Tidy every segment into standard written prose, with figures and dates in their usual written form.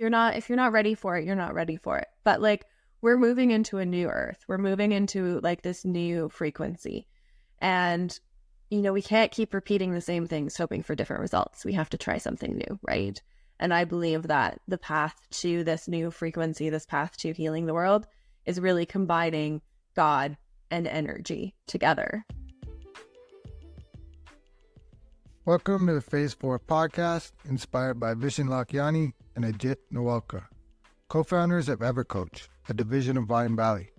if you're not ready for it, you're not ready for it. But like, we're moving into a new earth. We're moving into like this new frequency. And, we can't keep repeating the same things, hoping for different results. We have to try something new, right? And I believe that the path to this new frequency, this path to healing the world, is really combining God and energy together. Welcome to the Phase 4 podcast, inspired by Vishen Lakhiani and Ajit Nawalkar, co-founders of EverCoach, a division of Vine Valley.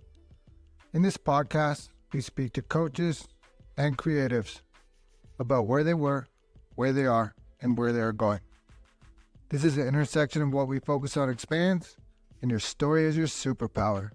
In this podcast, we speak to coaches and creatives about where they were, where they are, and where they are going. This is the intersection of what we focus on expands, and your story is your superpower.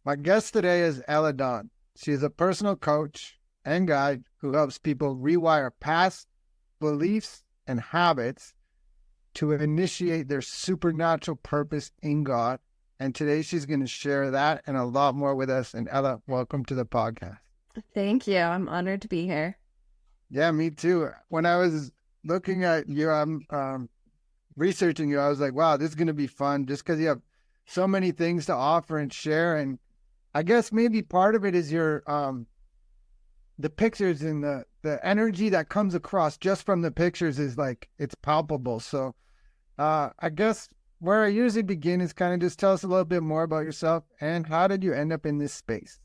My guest today is Ella Dawn. She is a personal coach and guide who helps people rewire past beliefs and habits to initiate their supernatural purpose in God. And today she's going to share that and a lot more with us. And Ella, welcome to the podcast. Thank you. I'm honored to be here. Yeah, me too. When I was looking at you, I'm researching you, I was like, wow, this is going to be fun just because you have so many things to offer and share. And I guess maybe part of it is your the pictures and the energy that comes across just from the pictures is like, it's palpable. So I guess where I usually begin is kind of just tell us a little bit more about yourself and how did you end up in this space?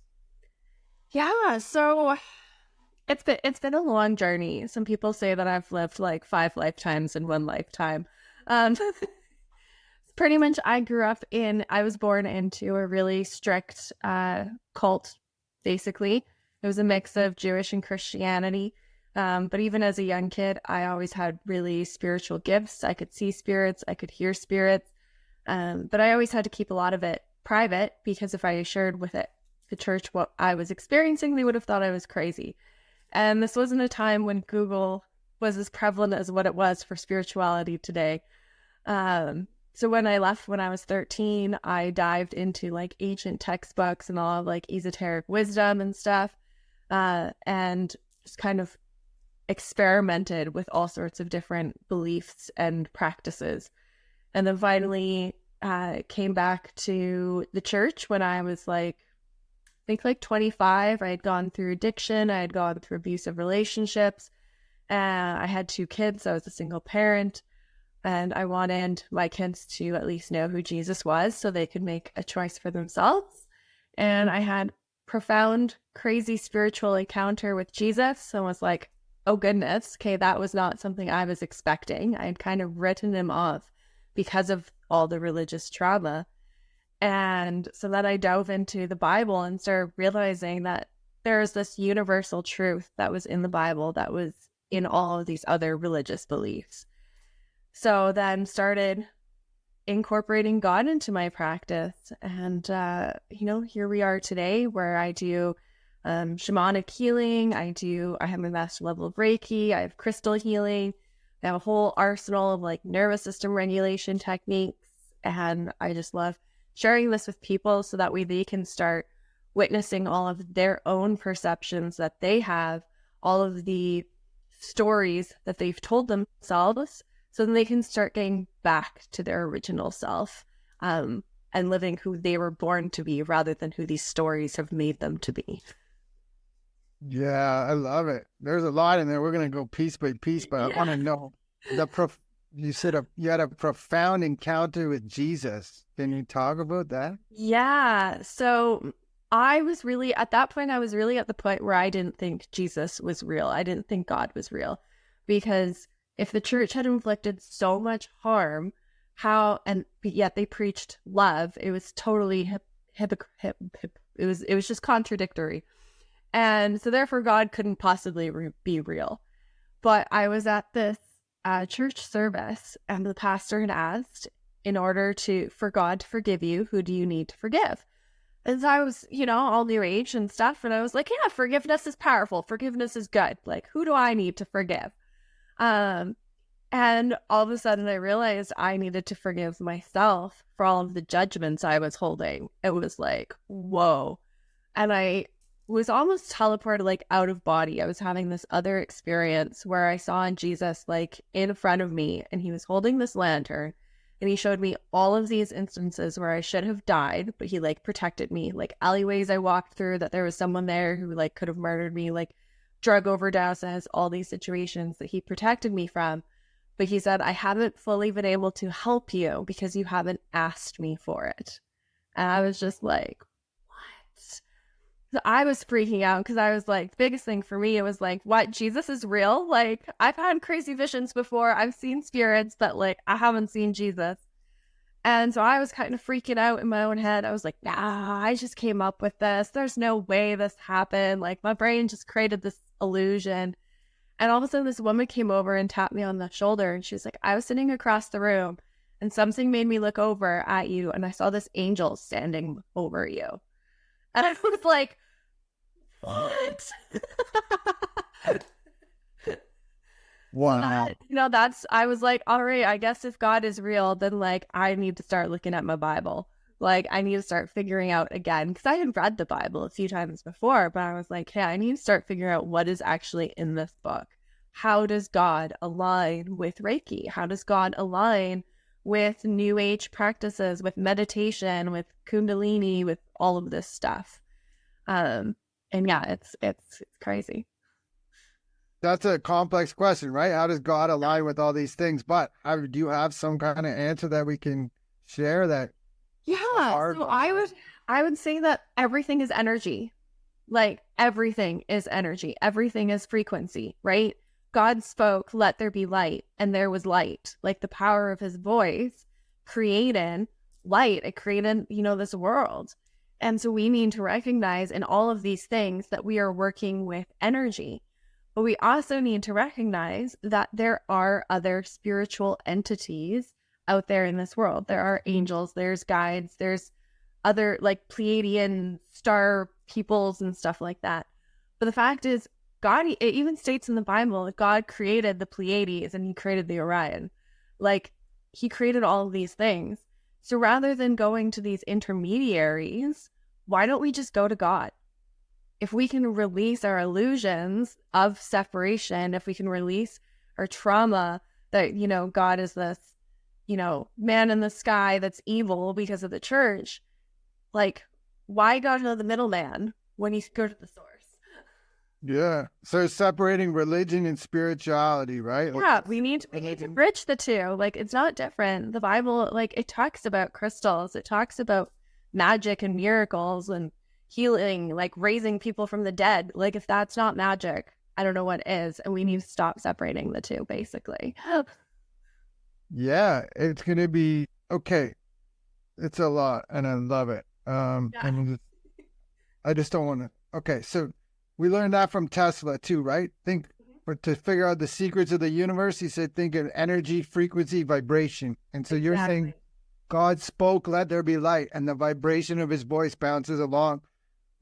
Yeah, so it's been a long journey. Some people say that I've lived like 5 lifetimes in 1 lifetime. Pretty much I was born into a really strict cult, basically. It was a mix of Jewish and Christianity. But even as a young kid, I always had really spiritual gifts. I could see spirits, I could hear spirits. But I always had to keep a lot of it private because if I shared with the church what I was experiencing, they would have thought I was crazy. And this wasn't a time when Google was as prevalent as what it was for spirituality today. So when I left when I was 13, I dived into like ancient textbooks and all of like esoteric wisdom and stuff, and just kind of experimented with all sorts of different beliefs and practices. And then finally came back to the church when I was like, I think like 25. I had gone through addiction. I had gone through abusive relationships. I had 2 kids. I was a single parent. And I wanted my kids to at least know who Jesus was so they could make a choice for themselves. And I had profound, crazy spiritual encounter with Jesus and was like, oh goodness, okay, that was not something I was expecting. I had kind of written him off because of all the religious trauma. And so then I dove into the Bible and started realizing that there's this universal truth that was in the Bible that was in all of these other religious beliefs. So then started incorporating God into my practice. And, here we are today where I do shamanic healing. I have a master level of Reiki. I have crystal healing. I have a whole arsenal of like nervous system regulation techniques. And I just love sharing this with people so that way they can start witnessing all of their own perceptions that they have, all of the stories that they've told themselves, so then they can start getting back to their original self and living who they were born to be rather than who these stories have made them to be. Yeah, I love it. There's a lot in there. We're going to go piece by piece, but I want to know you said you had a profound encounter with Jesus. Can you talk about that? Yeah. So I was really at the point where I didn't think Jesus was real. I didn't think God was real because if the church had inflicted so much harm, but yet they preached love, it was totally it was just contradictory. And so therefore God couldn't possibly be real. But I was at this church service and the pastor had asked, in order for God to forgive you, who do you need to forgive? And so I was, all new age and stuff. And I was like, yeah, forgiveness is powerful. Forgiveness is good. Like, who do I need to forgive? And all of a sudden I realized I needed to forgive myself for all of the judgments I was holding. It was like, whoa. And I was almost teleported like out of body. I was having this other experience where I saw Jesus like in front of me, and he was holding this lantern, and he showed me all of these instances where I should have died, but he like protected me, like alleyways I walked through that there was someone there who like could have murdered me, like drug overdoses, all these situations that he protected me from. But he said, I haven't fully been able to help you because you haven't asked me for it. And I was just like, what? So I was freaking out because I was like, the biggest thing for me, it was like, what? Jesus is real? Like, I've had crazy visions before. I've seen spirits, but like, I haven't seen Jesus. And so I was kind of freaking out in my own head. I was like, nah, I just came up with this. There's no way this happened. Like, my brain just created this illusion. And all of a sudden, this woman came over and tapped me on the shoulder. And she was like, I was sitting across the room, and something made me look over at you. And I saw this angel standing over you. And I was like, what? Wow. I was like, all right, I guess if God is real, then like I need to start looking at my Bible. Like I need to start figuring out again, because I had read the Bible a few times before, but I was like, hey, I need to start figuring out what is actually in this book. How does God align with Reiki? How does God align with New Age practices, with meditation, with Kundalini, with all of this stuff? And yeah, it's crazy. That's a complex question, right? How does God align with all these things? But do you have some kind of answer that we can share that? Yeah, so I would say that everything is energy. Like everything is energy. Everything is frequency, right? God spoke, let there be light, and there was light. Like the power of his voice created light. It created, this world. And so we need to recognize in all of these things that we are working with energy. But we also need to recognize that there are other spiritual entities out there in this world. There are angels, there's guides, there's other like Pleiadian star peoples and stuff like that. But the fact is, God, it even states in the Bible that God created the Pleiades and he created the Orion. Like he created all of these things. So rather than going to these intermediaries, why don't we just go to God? If we can release our illusions of separation, if we can release our trauma that, God is this, man in the sky that's evil because of the church, like, why go to the middleman when you go to the source? Yeah. So separating religion and spirituality, right? Yeah, we need to bridge the two. Like, it's not different. The Bible, like, it talks about crystals. It talks about magic and miracles and healing, like raising people from the dead. Like if that's not magic, I don't know what is. And we need to stop separating the two, basically. Yeah, it's gonna be okay. It's a lot, and I love it. And I just don't want to. Okay, so we learned that from Tesla too, right? To figure out the secrets of the universe, he said, think of energy, frequency, vibration. And so you're saying God spoke, let there be light, and the vibration of his voice bounces along.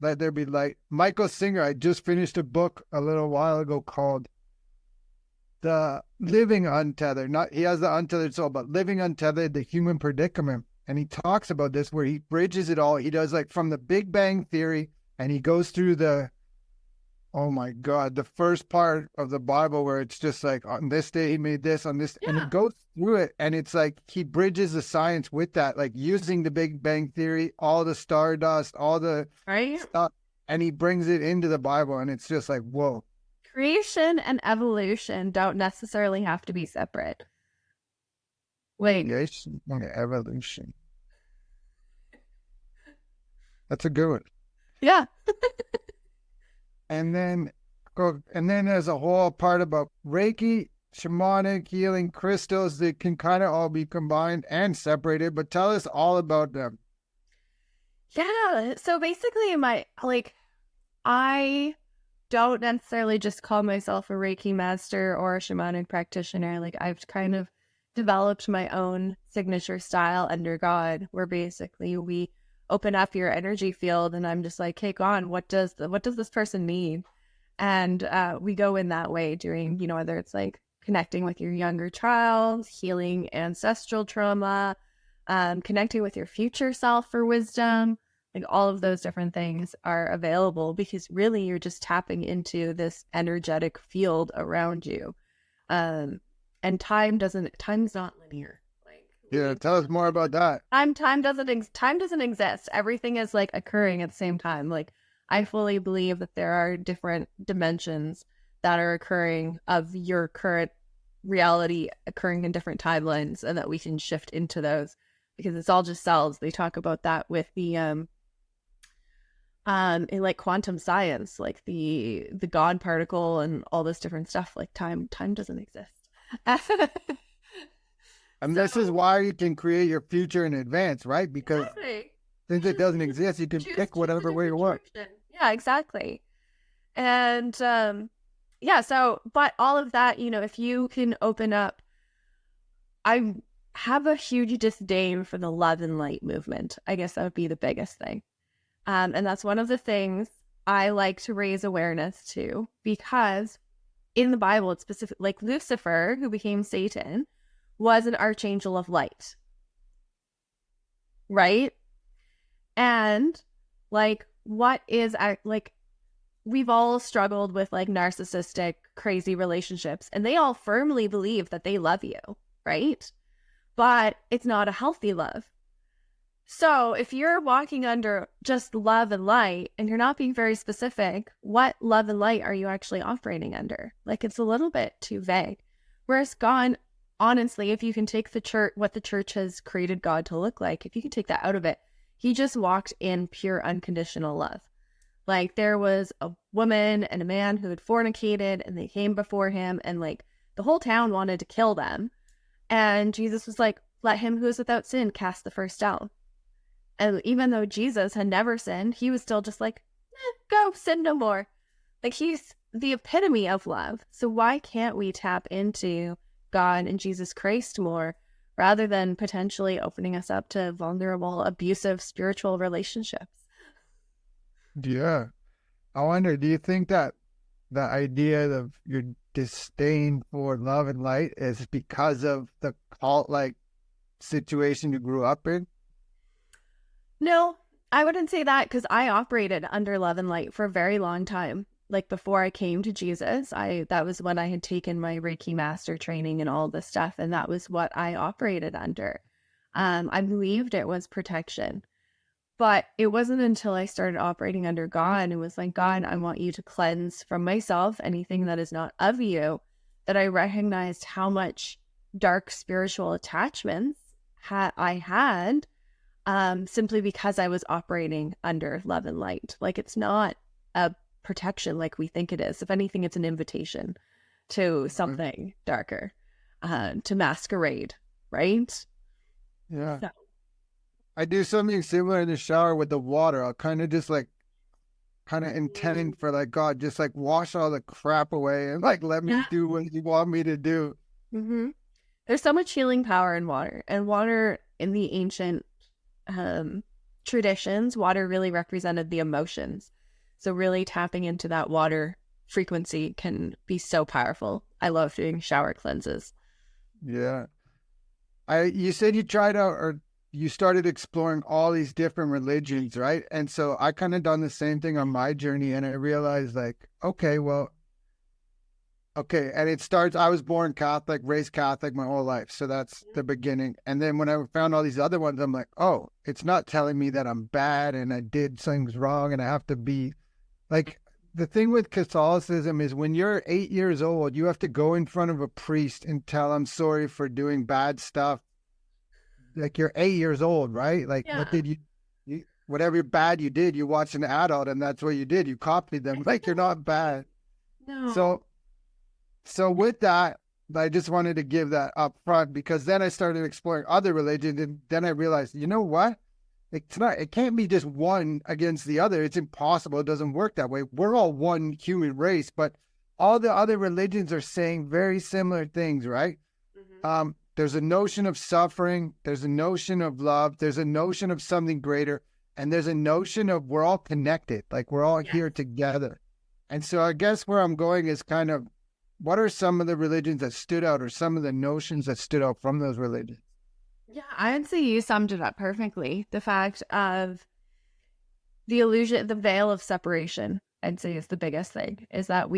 Let there be light. Michael Singer, I just finished a book a little while ago called The Living Untethered. He has the untethered soul, but Living Untethered, the Human Predicament. And he talks about this where he bridges it all. He does like from the Big Bang Theory, and he goes through the first part of the Bible where it's just like, on this day he made this, on this, and it goes through it. And it's like he bridges the science with that, like using the Big Bang Theory, all the stardust, all the stuff, and he brings it into the Bible. And it's just like, whoa. Creation and evolution don't necessarily have to be separate. Wait. Creation and evolution. That's a good one. Yeah. And then there's a whole part about Reiki, shamanic healing, crystals that can kind of all be combined and separated. But tell us all about them. Yeah. So basically, I don't necessarily just call myself a Reiki master or a shamanic practitioner. Like I've kind of developed my own signature style under God, where basically we open up your energy field and I'm just like, hey, God, what does this person need? And we go in that way doing, whether it's like connecting with your younger child, healing ancestral trauma, connecting with your future self for wisdom, Like all of those different things are available because really you're just tapping into this energetic field around you. Um, and time's not linear. Like Yeah, tell us more about that. time doesn't exist. Everything is like occurring at the same time. Like I fully believe that there are different dimensions that are occurring of your current reality occurring in different timelines, and that we can shift into those because it's all just cells. They talk about that with the in like quantum science, like the God particle and all this different stuff. Like time doesn't exist. And this is why you can create your future in advance, right? Because Exactly. since it doesn't exist, you can pick whatever way you want. Yeah, exactly. And yeah, so but all of that, if you can open up, I have a huge disdain for the love and light movement. I guess that would be the biggest thing. And that's one of the things I like to raise awareness to, because in the Bible, it's specific, like Lucifer, who became Satan, was an archangel of light, right? And like, we've all struggled with like narcissistic, crazy relationships, and they all firmly believe that they love you, right? But it's not a healthy love. So if you're walking under just love and light and you're not being very specific, what love and light are you actually operating under? Like, it's a little bit too vague. Whereas God, honestly, if you can take the church, what the church has created God to look like, if you can take that out of it, he just walked in pure unconditional love. Like, there was a woman and a man who had fornicated and they came before him, and like the whole town wanted to kill them. And Jesus was like, let him who is without sin cast the first stone. And even though Jesus had never sinned, he was still just like, go, sin no more. Like, he's the epitome of love. So why can't we tap into God and Jesus Christ more, rather than potentially opening us up to vulnerable, abusive spiritual relationships? Yeah. I wonder, do you think that the idea of your disdain for love and light is because of the cult-like situation you grew up in? No, I wouldn't say that, because I operated under love and light for a very long time. Like, before I came to Jesus, that was when I had taken my Reiki master training and all this stuff, and that was what I operated under. I believed it was protection. But it wasn't until I started operating under God and was like, God, I want you to cleanse from myself anything that is not of you, that I recognized how much dark spiritual attachments I had, simply because I was operating under love and light. Like, it's not a protection like we think it is. If anything, it's an invitation to something darker, to masquerade, right? Yeah. So. I do something similar in the shower with the water. I'll kind of just like, kind of intend for like, God, just like wash all the crap away and like let me do what you want me to do. Mm-hmm. There's so much healing power in water. And water in the ancient traditions, water really represented the emotions. So really tapping into that water frequency can be so powerful. I love doing shower cleanses. Yeah. You said you tried out, or you started exploring all these different religions, right? And so I kind of done the same thing on my journey, and I realized like, okay, and it starts, I was born Catholic, raised Catholic my whole life. So that's the beginning. And then when I found all these other ones, I'm like, oh, it's not telling me that I'm bad and I did things wrong and I have to be like, the thing with Catholicism is when you're 8 years old, you have to go in front of a priest and tell him sorry for doing bad stuff. Like, you're 8 years old, right? Like, what did you whatever bad you did, you watched an adult and that's what you did. You copied them. Like, you're not bad. No. So with that, I just wanted to give that up front, because then I started exploring other religions, and then I realized, you know what? It can't be just one against the other. It's impossible. It doesn't work that way. We're all one human race, but all the other religions are saying very similar things, right? Mm-hmm. There's a notion of suffering. There's a notion of love. There's a notion of something greater. And there's a notion of we're all connected. Like, we're all here together. And so I guess where I'm going is kind of, what are some of the religions that stood out, or some of the notions that stood out from those religions? Yeah, I'd say you summed it up perfectly. The fact of the illusion, the veil of separation, I'd say is the biggest thing, is that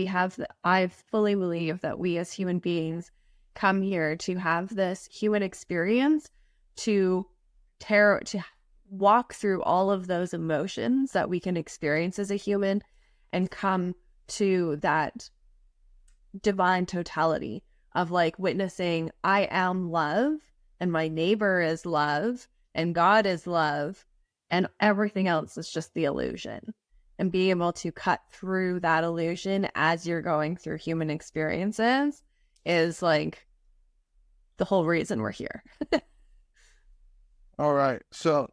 I fully believe that we as human beings come here to have this human experience, to to walk through all of those emotions that we can experience as a human and come to that divine totality of like witnessing I am love and my neighbor is love and God is love and everything else is just the illusion, and being able to cut through that illusion as you're going through human experiences is like the whole reason we're here. All right. So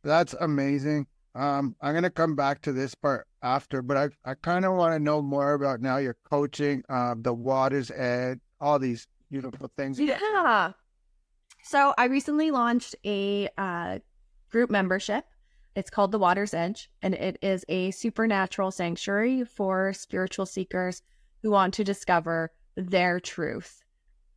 that's amazing. I'm going to come back to this part after, but I kind of want to know more about now your coaching, the Water's Edge, all these beautiful things. Yeah. So I recently launched a group membership. It's called The Water's Edge, and it is a supernatural sanctuary for spiritual seekers who want to discover their truth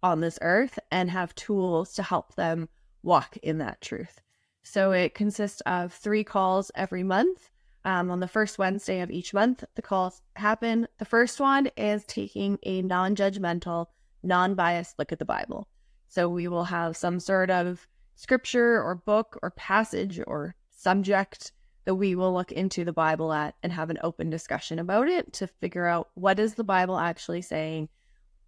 on this earth and have tools to help them walk in that truth. So it consists of 3 calls every month. On the first Wednesday of each month, the calls happen. The first one is taking a non-judgmental, non-biased look at the Bible. So we will have some sort of scripture or book or passage or subject that we will look into the Bible at and have an open discussion about it to figure out what is the Bible actually saying,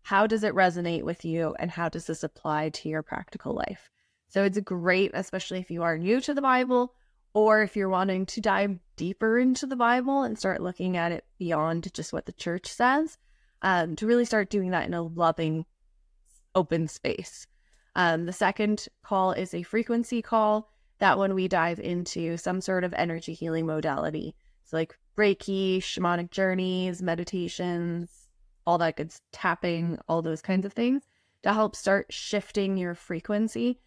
how does it resonate with you, and how does this apply to your practical life. So it's great, especially if you are new to the Bible or if you're wanting to dive deeper into the Bible and start looking at it beyond just what the church says, to really start doing that in a loving, open space. The second call is a frequency call. That one we dive into some sort of energy healing modality. So like Reiki, shamanic journeys, meditations, all that good tapping, all those kinds of things to help start shifting your frequency,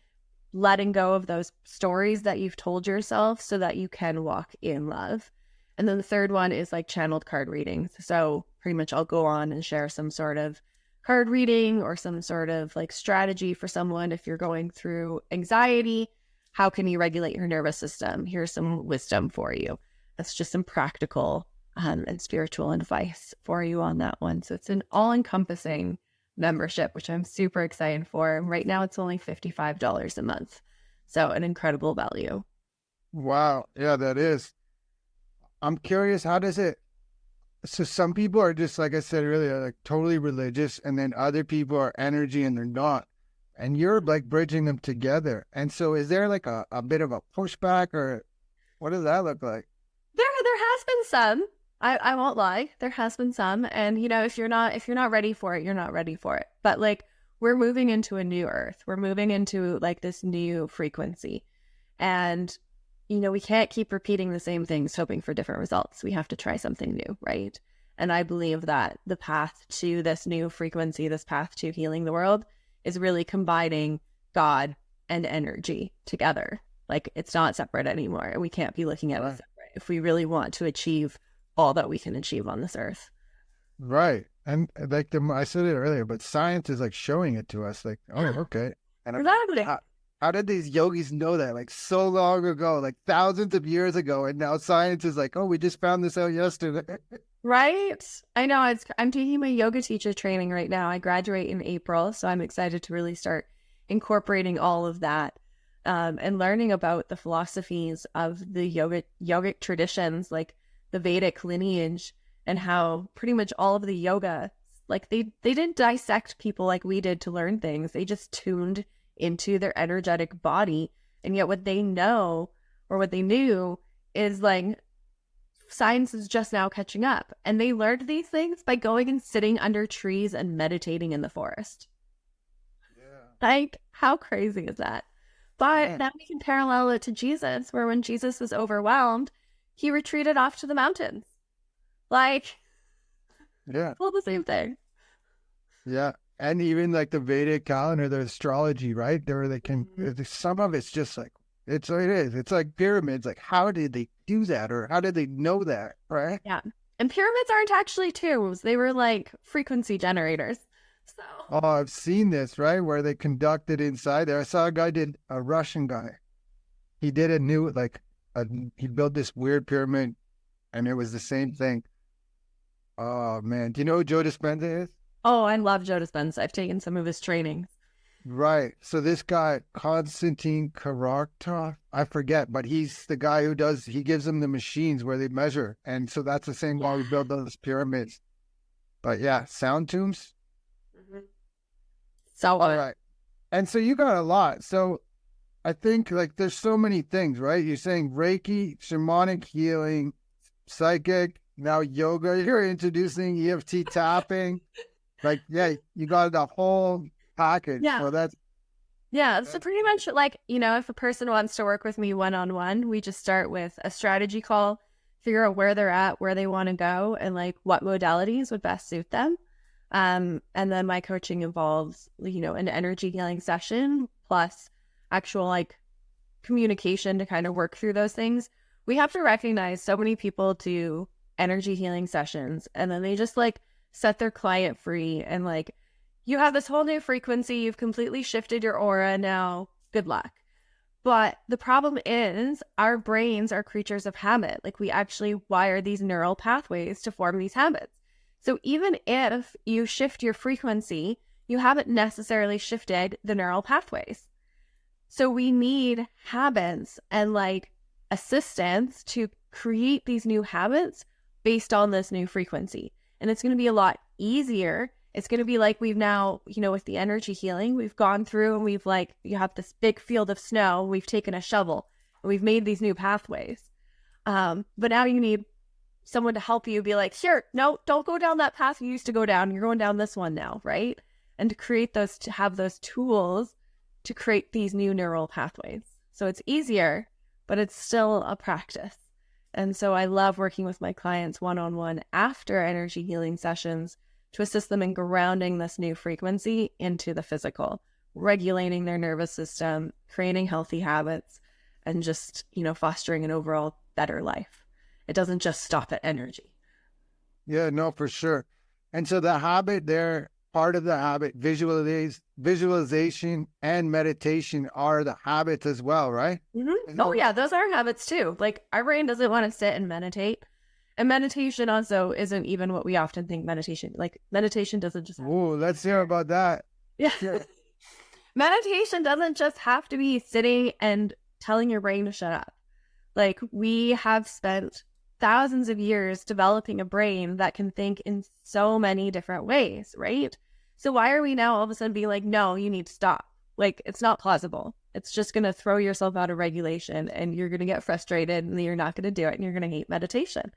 letting go of those stories that you've told yourself so that you can walk in love. And then the third one is like channeled card readings. So pretty much I'll go on and share some sort of card reading or some sort of like strategy for someone if you're going through anxiety. How can you regulate your nervous system? Here's some wisdom for you. That's just some practical and spiritual advice for you on that one. So it's an all-encompassing membership, which I'm super excited for. Right now, it's only $55 a month. So an incredible value. Wow. Yeah, that is. I'm curious, how does it, so some people are just, like I said earlier, like totally religious, and then other people are energy and they're not. And you're like bridging them together. And so is there like a bit of a pushback, or what does that look like? There has been some. I won't lie. There has been some. And you know, if you're not ready for it, you're not ready for it. But like we're moving into a new earth. We're moving into like this new frequency. And you know, we can't keep repeating the same things hoping for different results. We have to try something new, right? And I believe that the path to this new frequency, this path to healing the world, is really combining God and energy together. Like it's not separate anymore. And we can't be looking at it separate if we really want to achieve all that we can achieve on this earth. Right. And like I said it earlier, but science is like showing it to us like, oh, okay. And Exactly. how did these yogis know that like so long ago, like thousands of years ago? And now science is like, oh, we just found this out yesterday. Right? I know. I'm taking my yoga teacher training right now. I graduate in April, so I'm excited to really start incorporating all of that and learning about the philosophies of the yogic traditions, like the Vedic lineage, and how pretty much all of the yoga, like they didn't dissect people like we did to learn things. They just tuned into their energetic body. And yet what they know or what they knew is like science is just now catching up. And they learned these things by going and sitting under trees and meditating in the forest. Yeah. Like, how crazy is that? But now we can parallel it to Jesus, where when Jesus was overwhelmed, he retreated off to the mountains. Like, yeah, all the same thing. Yeah. And even like the Vedic calendar, the astrology, right? There they can, some of it's just like, it is. It's like pyramids. Like, how did they do that? Or how did they know that? Right? Yeah. And pyramids aren't actually tombs. They were like frequency generators. So. Oh, I've seen this, right? Where they conducted inside there. I saw a Russian guy. He did he built this weird pyramid and it was the same thing. Oh man, do you know who Joe Dispenza is? Oh, I love Joe Dispenza. I've taken some of his trainings. Right. So this guy, Konstantin Karaktov, I forget, but he's the guy who he gives them the machines where they measure. And so that's the same why we build those pyramids. But yeah, sound tombs. Mm-hmm. So, All right. And so you got a lot. So I think like there's so many things, right? You're saying Reiki, shamanic healing, psychic, now yoga. You're introducing EFT tapping. Like, yeah, you got the whole package. Yeah. So so pretty much like, if a person wants to work with me one-on-one, we just start with a strategy call, figure out where they're at, where they want to go, and like what modalities would best suit them. And then my coaching involves, an energy healing session plus actual like communication to kind of work through those things. We have to recognize so many people do energy healing sessions and then they just like set their client free and like, you have this whole new frequency, you've completely shifted your aura, now good luck. But the problem is our brains are creatures of habit. Like we actually wire these neural pathways to form these habits. So even if you shift your frequency, you haven't necessarily shifted the neural pathways. So we need habits and like assistance to create these new habits based on this new frequency. And it's going to be a lot easier. It's going to be like we've now, with the energy healing, we've gone through and we've like, you have this big field of snow, we've taken a shovel and we've made these new pathways. But now you need someone to help you be like, here, no, don't go down that path you used to go down. You're going down this one now, right? And to create those, to have those tools to create these new neural pathways. So it's easier, but it's still a practice. And so I love working with my clients one-on-one after energy healing sessions to assist them in grounding this new frequency into the physical, regulating their nervous system, creating healthy habits, and just, fostering an overall better life. It doesn't just stop at energy. Yeah, no, for sure. And so the habit there, part of the habit, visualization and meditation are the habits as well, right? Mm-hmm. Oh yeah, those are habits too. Like our brain doesn't want to sit and meditate. And meditation also isn't even what we often think meditation. Like meditation doesn't just... Oh, let's hear about that. Yeah. Meditation doesn't just have to be sitting and telling your brain to shut up. Like we have spent thousands of years developing a brain that can think in so many different ways, right? So why are we now all of a sudden being like, no, you need to stop? Like it's not plausible. It's just going to throw yourself out of regulation and you're going to get frustrated and you're not going to do it and you're going to hate meditation.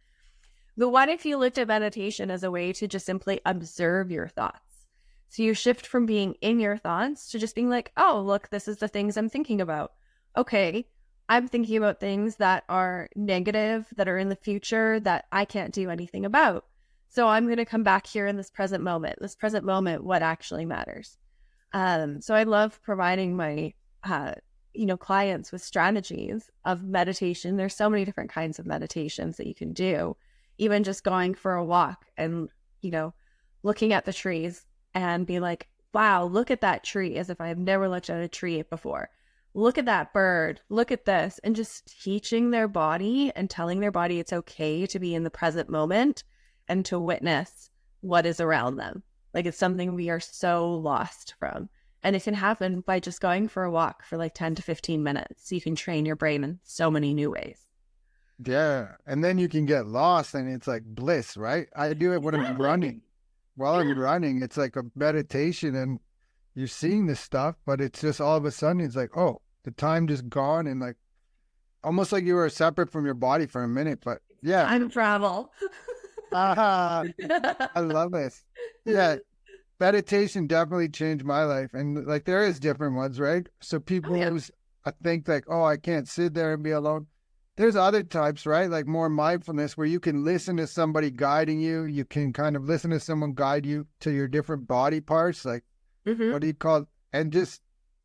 But what if you looked at meditation as a way to just simply observe your thoughts? So you shift from being in your thoughts to just being like, oh, look, this is the things I'm thinking about. Okay, I'm thinking about things that are negative, that are in the future, that I can't do anything about. So I'm going to come back here in this present moment, what actually matters. So I love providing my, clients with strategies of meditation. There's so many different kinds of meditations that you can do. Even just going for a walk and, looking at the trees and be like, wow, look at that tree as if I have never looked at a tree before. Look at that bird, look at this, and just teaching their body and telling their body it's okay to be in the present moment and to witness what is around them. Like it's something we are so lost from. And it can happen by just going for a walk for like 10 to 15 minutes. So you can train your brain in so many new ways. Yeah. And then you can get lost and it's like bliss, right? I do it when I'm running. While I'm running, it's like a meditation and you're seeing this stuff, but it's just all of a sudden it's like, oh, the time just gone and like almost like you were separate from your body for a minute. But yeah. Time travel. I love this. Yeah. Meditation definitely changed my life. And like there is different ones, right? So people who I think like, oh, I can't sit there and be alone. There's other types, right? Like more mindfulness where you can listen to somebody guiding you. You can kind of listen to someone guide you to your different body parts. Like, what do you call it? And just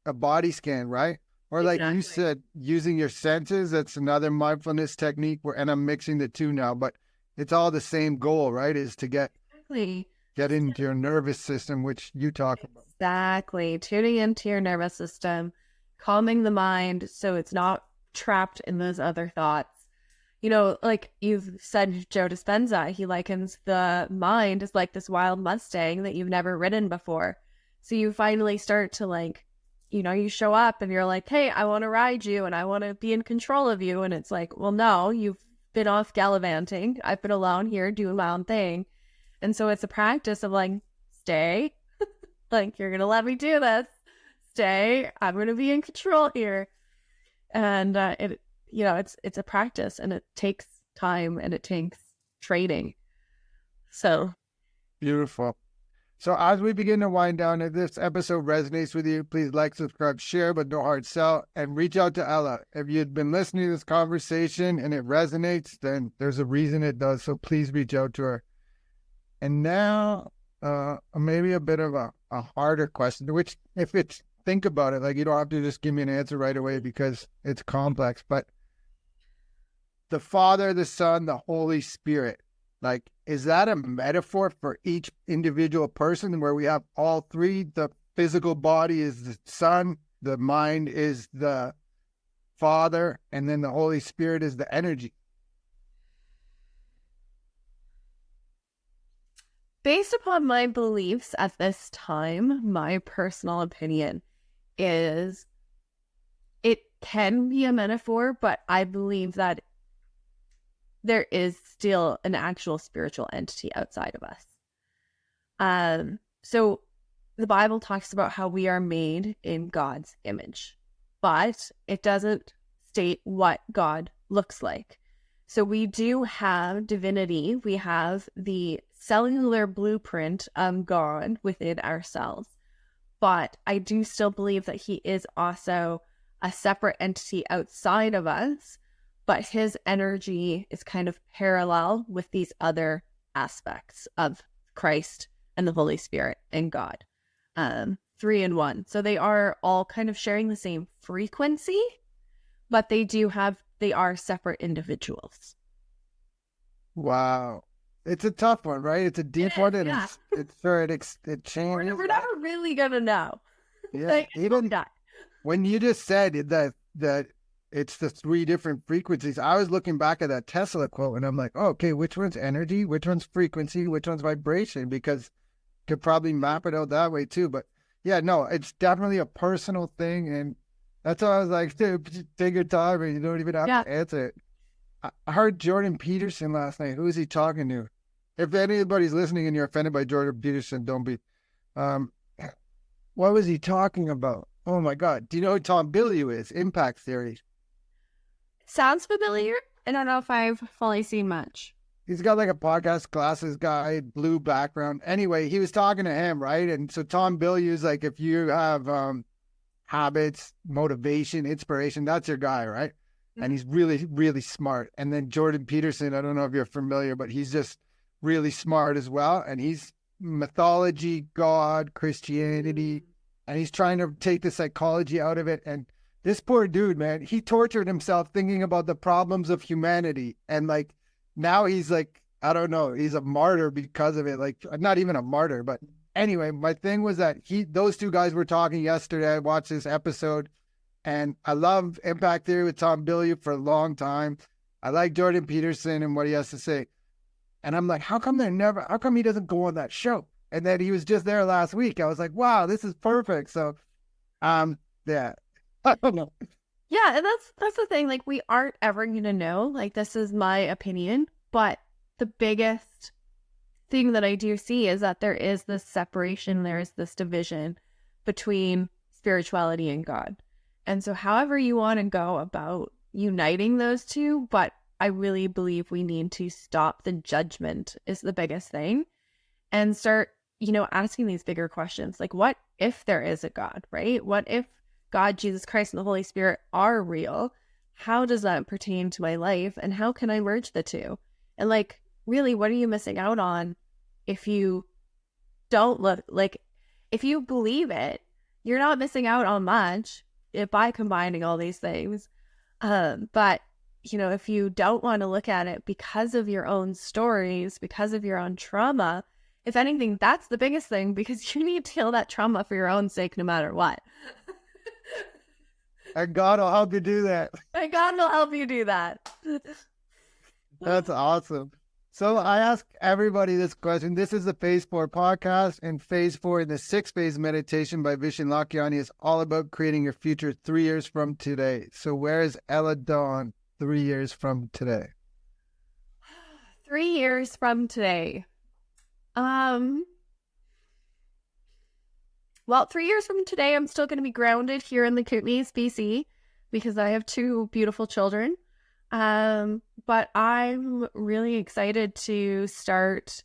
a body scan, right? Or like you said, using your senses. That's another mindfulness technique and I'm mixing the two now, but it's all the same goal, right? Is to get into your nervous system, which you talk about. Exactly. Tuning into your nervous system, calming the mind so it's not trapped in those other thoughts. like you've said, Joe Dispenza, he likens the mind as like this wild Mustang that you've never ridden before. So you finally start to like, you show up and you're like, hey, I want to ride you and I want to be in control of you. And it's like, well, no, you've been off gallivanting. I've been alone here doing my own thing. And so it's a practice of like, stay, like, you're going to let me do this. Stay. I'm going to be in control here. And it's a practice and it takes time and it takes training. So Beautiful. So as we begin to wind down, if this episode resonates with you, please like, subscribe, share, but no hard sell, and reach out to Ella. If you'd been listening to this conversation and it resonates, then there's a reason it does. So please reach out to her. And now, maybe a bit of a harder question, which if it's, think about it, like you don't have to just give me an answer right away because it's complex, but the Father, the Son, the Holy Spirit, like, is that a metaphor for each individual person where we have all three? The physical body is the Son, the mind is the Father, and then the Holy Spirit is the energy. based upon my beliefs at this time, my personal opinion is it can be a metaphor, but I believe that there is still an actual spiritual entity outside of us. So the Bible talks about how we are made in God's image, but it doesn't state what God looks like. So we do have divinity. We have the cellular blueprint of God within ourselves. But I do still believe that he is also a separate entity outside of us, but his energy is kind of parallel with these other aspects of Christ and the Holy Spirit and God. 3 in 1. So they are all kind of sharing the same frequency, but they are separate individuals. Wow. It's a tough one, right? It's a deep one, and yeah. it's sure it changes. We're never really gonna know. Yeah, like, even when you just said that it's the 3 different frequencies, I was looking back at that Tesla quote, and I'm like, oh, okay, which one's energy, which one's frequency, which one's vibration? Because could probably map it out that way too. But yeah, no, it's definitely a personal thing, and that's why I was like, dude, take your time, and you don't even have to answer it. I heard Jordan Peterson last night. Who is he talking to? If anybody's listening and you're offended by Jordan Peterson, don't be. What was he talking about? Oh my God. Do you know who Tom Bilyeu is? Impact Theory. Sounds familiar. I don't know if I've fully seen much. He's got like a podcast, glasses guy, blue background. Anyway, he was talking to him, right? And so Tom Bilyeu's like, if you have habits, motivation, inspiration, that's your guy, right? And he's really, really smart. And then Jordan Peterson, I don't know if you're familiar, but he's just really smart as well. And he's mythology, God, Christianity, and he's trying to take the psychology out of it. And this poor dude, man, he tortured himself thinking about the problems of humanity. And like, now he's like, I don't know, he's a martyr because of it. Like, not even a martyr, but anyway, my thing was that those 2 guys were talking yesterday. I watched this episode. And I love Impact Theory with Tom Bilyeu for a long time. I like Jordan Peterson and what he has to say. And I'm like, how come he doesn't go on that show? And then he was just there last week. I was like, wow, this is perfect. So, yeah, I don't know. Yeah, and that's the thing. Like, we aren't ever going to know. Like, this is my opinion. But the biggest thing that I do see is that there is this separation. There is this division between spirituality and God. And so however you want to go about uniting those two, but I really believe we need to stop the judgment is the biggest thing and start, asking these bigger questions. Like, what if there is a God, right? What if God, Jesus Christ, and the Holy Spirit are real? How does that pertain to my life? And how can I merge the two? And like, really, what are you missing out on if you don't look like, if you believe it, you're not missing out on much by combining all these things. But, if you don't want to look at it because of your own stories, because of your own trauma, if anything, that's the biggest thing, because you need to heal that trauma for your own sake, no matter what. And God will help you do that. And God will help you do that. That's awesome. So I ask everybody this question. This is the Phase 4 podcast, and Phase 4 in the 6 phase meditation by Vishen Lakhiani is all about creating your future 3 years from today. So where is Ella Dawn 3 years from today? 3 years from today. Well, 3 years from today, I'm still going to be grounded here in the Kootenays, BC, because I have 2 beautiful children. But I'm really excited to start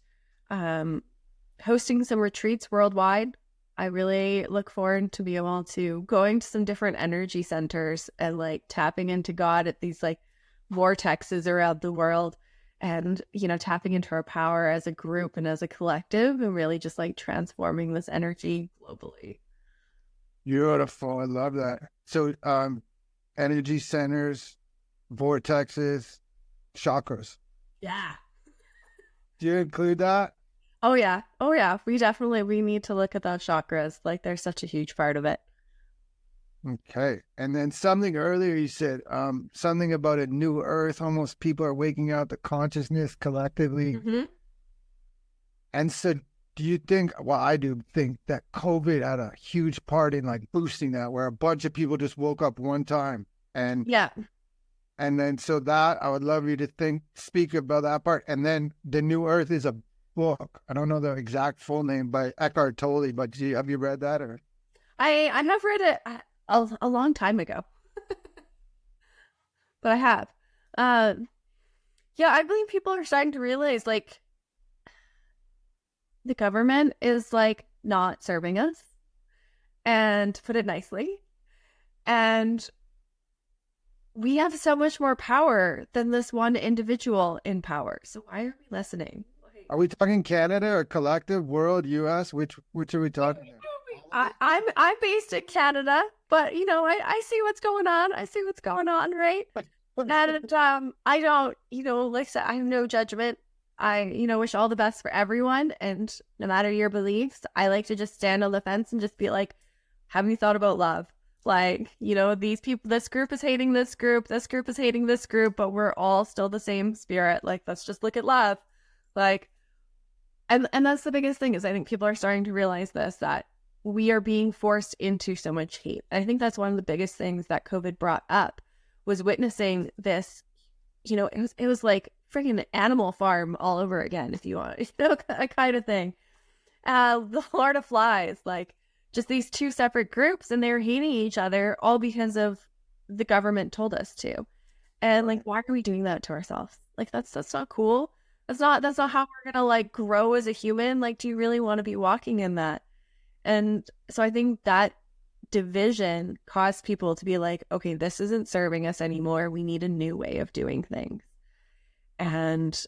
hosting some retreats worldwide. I really look forward to be able to going to some different energy centers and like tapping into God at these like vortexes around the world, and tapping into our power as a group and as a collective, and really just like transforming this energy globally. Beautiful. I love that. So energy centers, vortexes, chakras. Yeah. Do you include that? Oh yeah. We need to look at those chakras. Like they're such a huge part of it. Okay. And then something earlier you said, something about a new earth, almost people are waking up to consciousness collectively. Mm-hmm. And so do you think, well, I do think that COVID had a huge part in like boosting that, where a bunch of people just woke up one time and Yeah. and then so that I would love you to speak about that part. And then The New Earth is a book. I don't know the exact full name by Eckhart Tolle, but have you read that? Or I have read it a long time ago, but I have. Yeah, I believe people are starting to realize like the government is like not serving us, and to put it nicely, and we have so much more power than this one individual in power. So why are we listening? are we talking Canada or collective, world, US? Which are we talking about? I'm based in Canada, but I see what's going on. I see what's going on, right? And I don't, like I said, I have no judgment. I, wish all the best for everyone, and no matter your beliefs, I like to just stand on the fence and just be like, have you thought about love? Like, these people, this group is hating this group is hating this group, but we're all still the same spirit. Like, let's just look at love. Like, and that's the biggest thing, is I think people are starting to realize this, that we are being forced into so much hate. And I think that's one of the biggest things that COVID brought up, was witnessing this, it was like freaking Animal Farm all over again, if you want, that kind of thing. The Lord of Flies, like, just these 2 separate groups, and they're hating each other all because of the government told us to. And like, why are we doing that to ourselves? Like, that's not cool. That's not how we're gonna like grow as a human. Like, do you really want to be walking in that? And so I think that division caused people to be like, okay, this isn't serving us anymore. We need a new way of doing things. And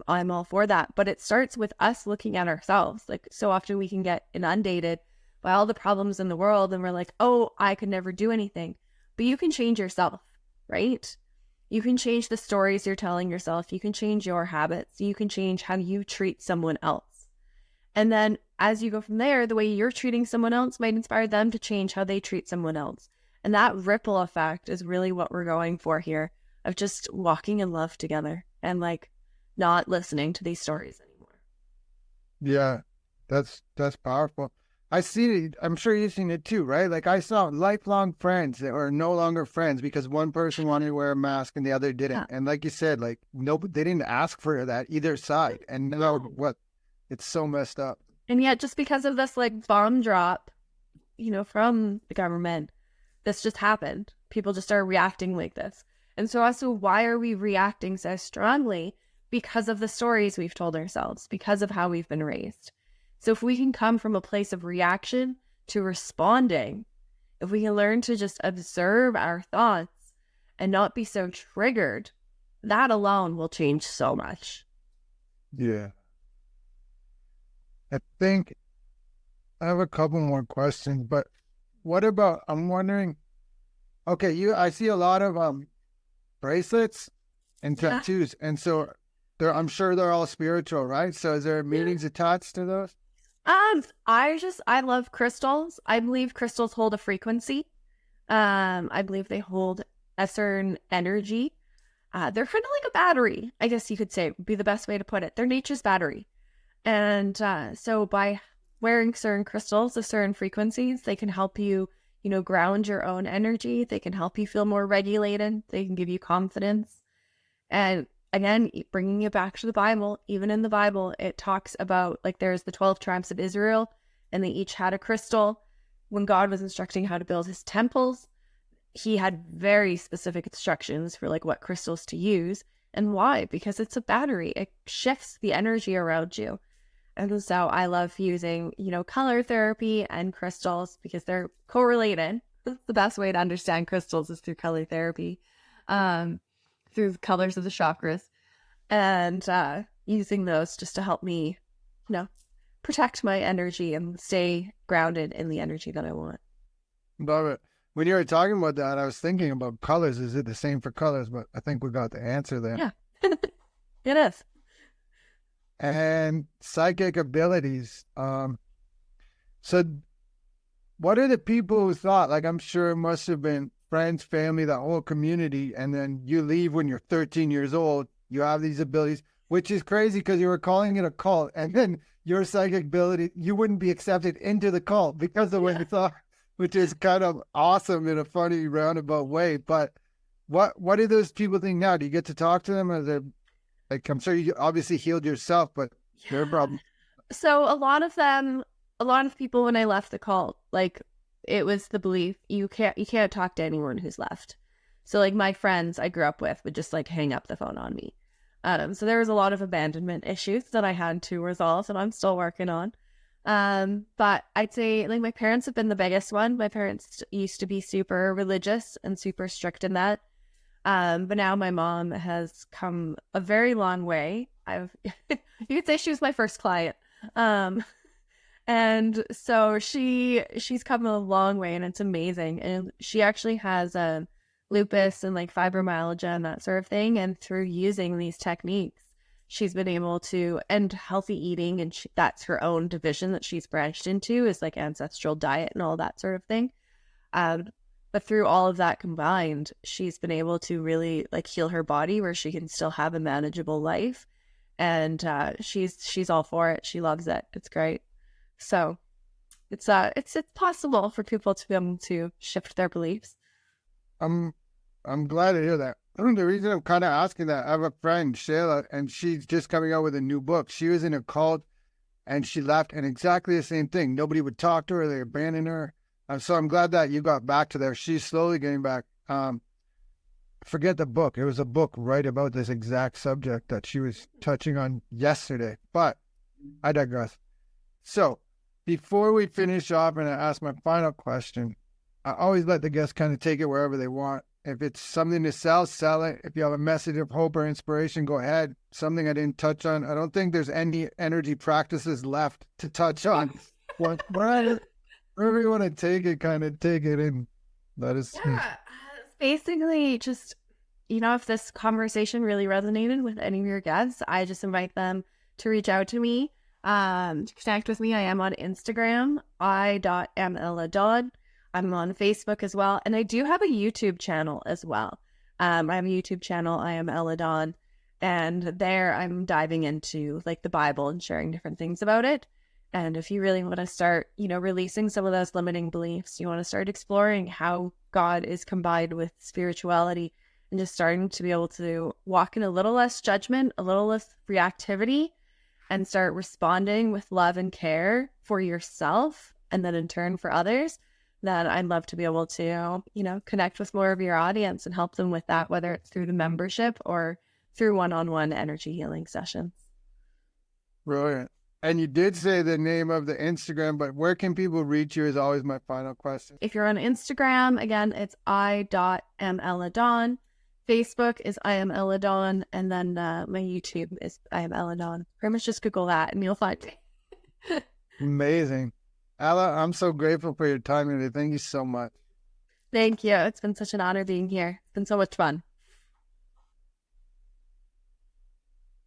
I'm all for that, but it starts with us looking at ourselves. Like, so often we can get inundated by all the problems in the world, and we're like, oh, I could never do anything. But you can change yourself, right? You can change the stories you're telling yourself. You can change your habits. You can change how you treat someone else. And then as you go from there, the way you're treating someone else might inspire them to change how they treat someone else. And that ripple effect is really what we're going for here, of just walking in love together and like not listening to these stories anymore. Yeah, that's powerful. I see it. I'm sure you've seen it too, right? Like, I saw lifelong friends that were no longer friends because one person wanted to wear a mask and the other didn't. Yeah. And like you said, like, they didn't ask for that either side. And now what? It's so messed up. And yet, just because of this like bomb drop, from the government, this just happened. People just are reacting like this. And so also, why are we reacting so strongly? Because of the stories we've told ourselves, because of how we've been raised. So if we can come from a place of reaction to responding, if we can learn to just observe our thoughts and not be so triggered, that alone will change so much. Yeah. I think I have a couple more questions, but what about, I'm wondering, okay, I see a lot of bracelets and tattoos, and so I'm sure they're all spiritual, right? So is there meanings attached to those? I love crystals. I believe crystals hold a frequency. I believe they hold a certain energy. They're kind of like a battery, I guess you could say, would be the best way to put it. They're nature's battery. And so by wearing certain crystals of certain frequencies, they can help you, ground your own energy. They can help you feel more regulated. They can give you confidence. And again, bringing it back to the Bible, even in the Bible, it talks about, like, there's the 12 tribes of Israel, and they each had a crystal. When God was instructing how to build his temples, he had very specific instructions for like what crystals to use and why, because it's a battery. It shifts the energy around you. And so I love using, color therapy and crystals because they're correlated. That's the best way to understand crystals is through color therapy, through the colors of the chakras, and using those just to help me, protect my energy and stay grounded in the energy that I want. Love it. When you were talking about that, I was thinking about colors. Is it the same for colors? But I think we got the answer there. Yeah, it is. And psychic abilities. So what are the people who thought, like, I'm sure it must have been friends, family, the whole community, and then you leave when you're 13 years old, you have these abilities, which is crazy because you were calling it a cult, and then your psychic ability, you wouldn't be accepted into the cult because of what you thought, which is kind of awesome in a funny roundabout way. But what do those people think now? Do you get to talk to them? Or they, like, I'm sure you obviously healed yourself, but their problem. So a lot of people when I left the cult, like, it was the belief you can't talk to anyone who's left. So like my friends I grew up with would just like hang up the phone on me. So there was a lot of abandonment issues that I had to resolve and I'm still working on. But I'd say like my parents have been the biggest one. My parents used to be super religious and super strict in that. But now my mom has come a very long way. You could say she was my first client. And so she's come a long way and it's amazing. And she actually has lupus and like fibromyalgia and that sort of thing. And through using these techniques, she's been able to end healthy eating. And that's her own division that she's branched into, is like ancestral diet and all that sort of thing. But through all of that combined, she's been able to really like heal her body where she can still have a manageable life. And she's all for it. She loves it. It's great. So it's possible for people to be able to shift their beliefs. I'm glad to hear that. The reason I'm kind of asking that, I have a friend, Shayla, and she's just coming out with a new book. She was in a cult and she left, and exactly the same thing. Nobody would talk to her. They abandoned her. So I'm glad that you got back to there. She's slowly getting back. Forget the book. It was a book right about this exact subject that she was touching on yesterday. But I digress. So before we finish off and I ask my final question, I always let the guests kind of take it wherever they want. If it's something to sell, sell it. If you have a message of hope or inspiration, go ahead. Something I didn't touch on. I don't think there's any energy practices left to touch on. Wherever you want to take it, kind of take it in. That is basically just, if this conversation really resonated with any of your guests, I just invite them to reach out to me, to connect with me. I am on Instagram, i.mladon. I'm on Facebook as well. And I do have a YouTube channel as well. I have a YouTube channel, I am Eladon. And there I'm diving into like the Bible and sharing different things about it. And if you really want to start, releasing some of those limiting beliefs, you want to start exploring how God is combined with spirituality and just starting to be able to walk in a little less judgment, a little less reactivity, and start responding with love and care for yourself and then in turn for others, then I'd love to be able to, connect with more of your audience and help them with that, whether it's through the membership or through one-on-one energy healing sessions. Brilliant. And you did say the name of the Instagram, but where can people reach you is always my final question. If you're on Instagram, again, it's i.meladon. Facebook is I am Eladon, and then my YouTube is I am Eladon. Pretty much just Google that and you'll find me. Amazing. Ella, I'm so grateful for your time today. Thank you so much. Thank you. It's been such an honor being here. It's been so much fun.